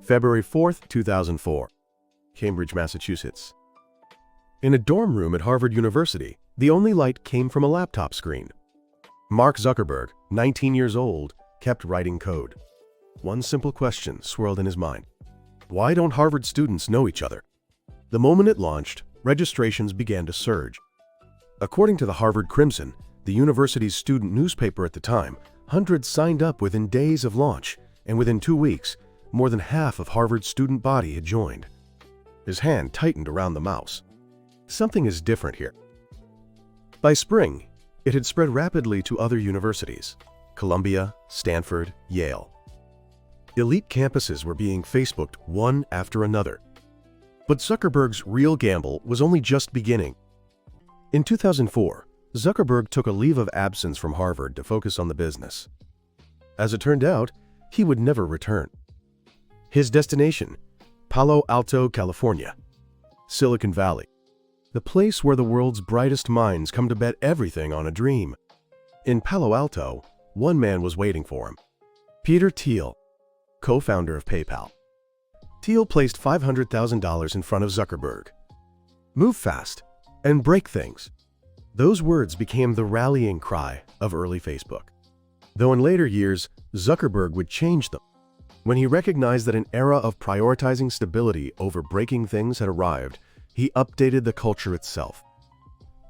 February 4th, 2004. Cambridge, Massachusetts. In a dorm room at Harvard University, the only light came from a laptop screen. Mark Zuckerberg, 19 years old, kept writing code. One simple question swirled in his mind. Why don't Harvard students know each other? The moment it launched, registrations began to surge. According to the Harvard Crimson, the university's student newspaper at the time, hundreds signed up within days of launch, and within 2 weeks, more than half of Harvard's student body had joined. His hand tightened around the mouse. Something is different here. By spring, it had spread rapidly to other universities: Columbia, Stanford, Yale. Elite campuses were being Facebooked one after another. But Zuckerberg's real gamble was only just beginning. In 2004, Zuckerberg took a leave of absence from Harvard to focus on the business. As it turned out, he would never return. His destination: Palo Alto, California, Silicon Valley, the place where the world's brightest minds come to bet everything on a dream. In Palo Alto, one man was waiting for him: Peter Thiel, co-founder of PayPal. Thiel placed $500,000 in front of Zuckerberg. Move fast and break things. Those words became the rallying cry of early Facebook. Though in later years, Zuckerberg would change them. When he recognized that an era of prioritizing stability over breaking things had arrived, he updated the culture itself.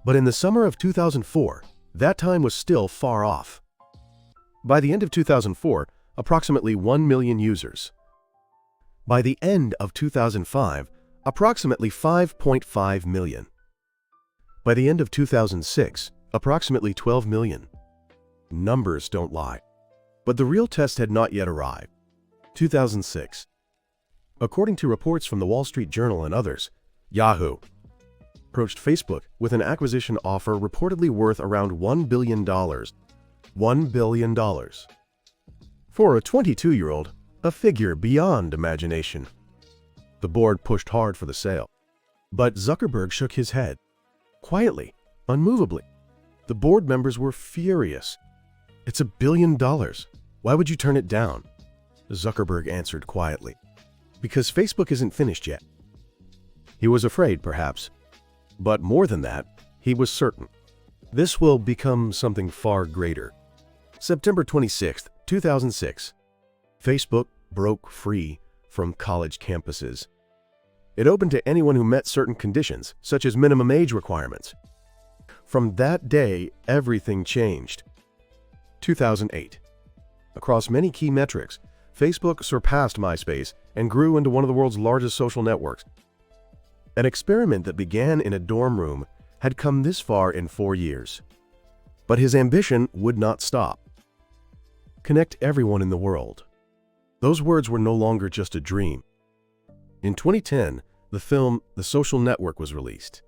But in the summer of 2004, that time was still far off. By the end of 2004, approximately 1 million users. By the end of 2005, approximately 5.5 million. By the end of 2006, approximately 12 million. Numbers don't lie. But the real test had not yet arrived. 2006. According to reports from the Wall Street Journal and others, Yahoo approached Facebook with an acquisition offer reportedly worth around $1 billion. $1 billion. For a 22-year-old, a figure beyond imagination. The board pushed hard for the sale. But Zuckerberg shook his head. Quietly, unmovably. The board members were furious. "It's $1 billion. Why would you turn it down?" Zuckerberg answered quietly. "Because Facebook isn't finished yet." He was afraid, perhaps. But more than that, he was certain. This will become something far greater. September 26, 2006. Facebook broke free from college campuses. It opened to anyone who met certain conditions, such as minimum age requirements. From that day, everything changed. 2008. Across many key metrics, Facebook surpassed MySpace and grew into one of the world's largest social networks. An experiment that began in a dorm room had come this far in 4 years. But his ambition would not stop. Connect everyone in the world. Those words were no longer just a dream. In 2010, the film The Social Network was released.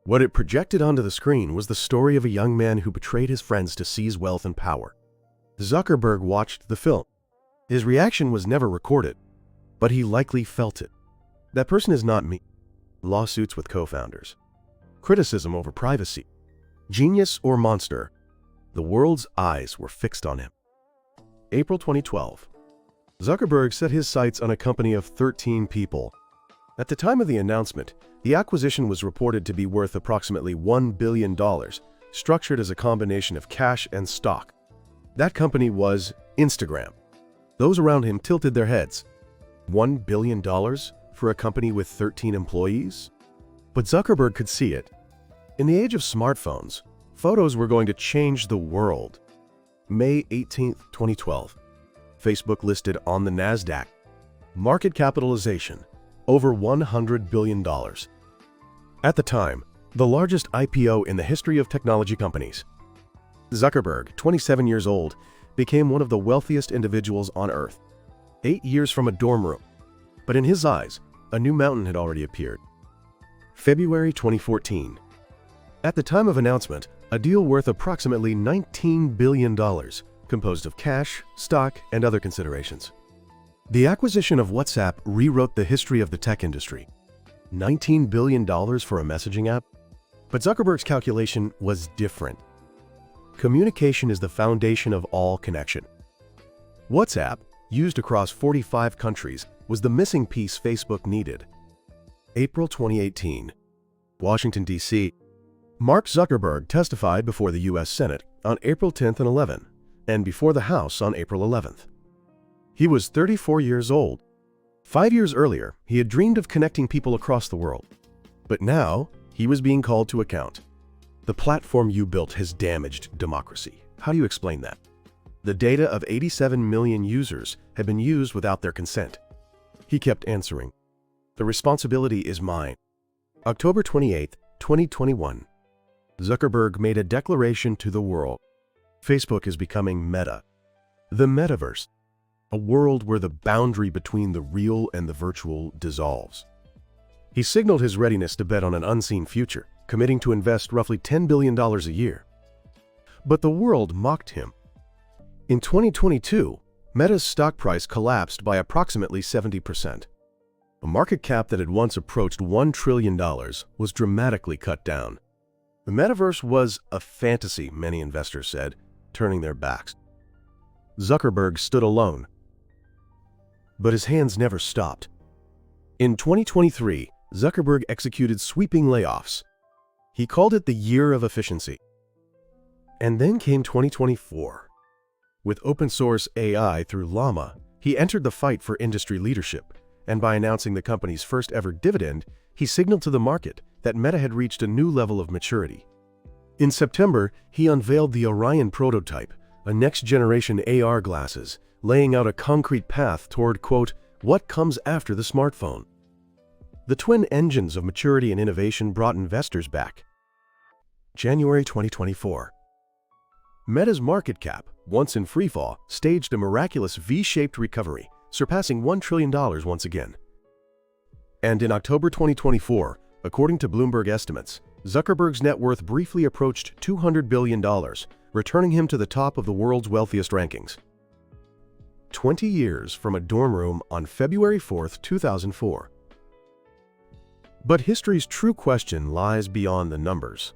What it projected onto the screen was the story of a young man who betrayed his friends to seize wealth and power. Zuckerberg watched the film. His reaction was never recorded, but he likely felt it. That person is not me. Lawsuits with co-founders. Criticism over privacy. Genius or monster. The world's eyes were fixed on him. April 2012. Zuckerberg set his sights on a company of 13 people. At the time of the announcement, the acquisition was reported to be worth approximately $1 billion, structured as a combination of cash and stock. That company was Instagram. Those around him tilted their heads. $1 billion for a company with 13 employees? But Zuckerberg could see it. In the age of smartphones, photos were going to change the world. May 18, 2012. Facebook listed on the NASDAQ. Market capitalization, over $100 billion. At the time, the largest IPO in the history of technology companies. Zuckerberg, 27 years old, became one of the wealthiest individuals on Earth. 8 years from a dorm room. But in his eyes, a new mountain had already appeared. February 2014. At the time of announcement, a deal worth approximately $19 billion, composed of cash, stock, and other considerations. The acquisition of WhatsApp rewrote the history of the tech industry. $19 billion for a messaging app? But Zuckerberg's calculation was different. Communication is the foundation of all connection. WhatsApp, used across 45 countries, was the missing piece Facebook needed. April 2018. Washington, D.C. Mark Zuckerberg testified before the U.S. Senate on April 10th and 11th, and before the House on April 11th. He was 34 years old. 5 years earlier, he had dreamed of connecting people across the world. But now, he was being called to account. The platform you built has damaged democracy. How do you explain that? The data of 87 million users had been used without their consent. He kept answering, "The responsibility is mine." October 28, 2021. Zuckerberg made a declaration to the world. Facebook is becoming Meta. The metaverse, a world where the boundary between the real and the virtual dissolves. He signaled his readiness to bet on an unseen future, committing to invest roughly $10 billion a year. But the world mocked him. In 2022, Meta's stock price collapsed by approximately 70%. A market cap that had once approached $1 trillion was dramatically cut down. The metaverse was a fantasy, many investors said, turning their backs. Zuckerberg stood alone. But his hands never stopped. In 2023, Zuckerberg executed sweeping layoffs. He called it the year of efficiency. And then came 2024. With open-source AI through Llama, he entered the fight for industry leadership, and by announcing the company's first-ever dividend, he signaled to the market that Meta had reached a new level of maturity. In September, he unveiled the Orion prototype, a next-generation AR glasses, laying out a concrete path toward, quote, what comes after the smartphone. The twin engines of maturity and innovation brought investors back. January 2024. Meta's market cap, once in freefall, staged a miraculous V-shaped recovery, surpassing $1 trillion once again. And in October 2024, according to Bloomberg estimates, Zuckerberg's net worth briefly approached $200 billion, returning him to the top of the world's wealthiest rankings. 20 years from a dorm room on February 4, 2004. But history's true question lies beyond the numbers.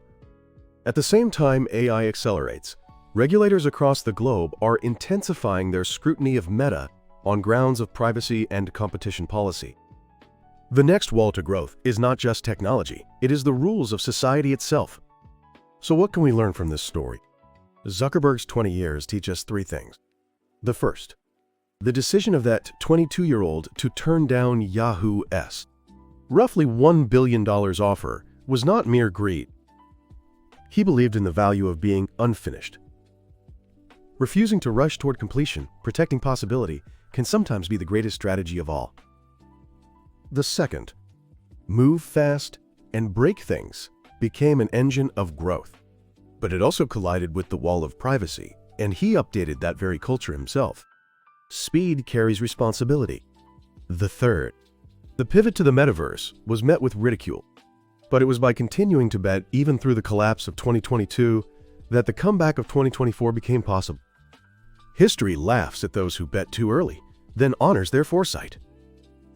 At the same time AI accelerates, regulators across the globe are intensifying their scrutiny of Meta on grounds of privacy and competition policy. The next wall to growth is not just technology, it is the rules of society itself. So what can we learn from this story? Zuckerberg's 20 years teach us three things. The first, the decision of that 22-year-old to turn down Yahoo's roughly $1 billion offer was not mere greed. He believed in the value of being unfinished. Refusing to rush toward completion, protecting possibility, can sometimes be the greatest strategy of all. The second, move fast and break things, became an engine of growth. But it also collided with the wall of privacy, and he updated that very culture himself. Speed carries responsibility. The third, the pivot to the metaverse was met with ridicule. But it was by continuing to bet even through the collapse of 2022 that the comeback of 2024 became possible. History laughs at those who bet too early, then honors their foresight.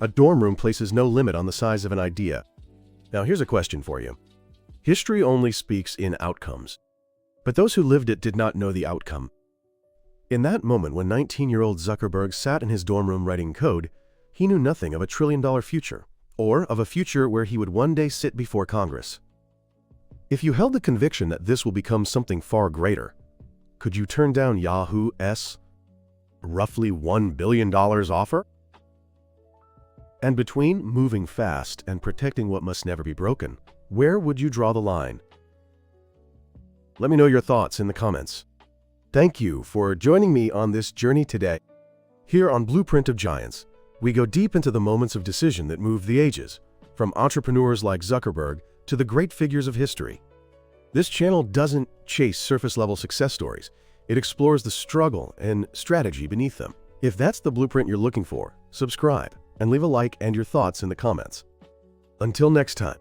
A dorm room places no limit on the size of an idea. Now here's a question for you. History only speaks in outcomes, but those who lived it did not know the outcome. In that moment when 19-year-old Zuckerberg sat in his dorm room writing code, he knew nothing of a trillion-dollar future, or of a future where he would one day sit before Congress. If you held the conviction that this will become something far greater, could you turn down Yahoo's roughly $1 billion offer? And between moving fast and protecting what must never be broken, where would you draw the line? Let me know your thoughts in the comments. Thank you for joining me on this journey today. Here on Blueprint of Giants, we go deep into the moments of decision that moved the ages, from entrepreneurs like Zuckerberg to the great figures of history. This channel doesn't chase surface-level success stories. It explores the struggle and strategy beneath them. If that's the blueprint you're looking for, subscribe and leave a like and your thoughts in the comments. Until next time.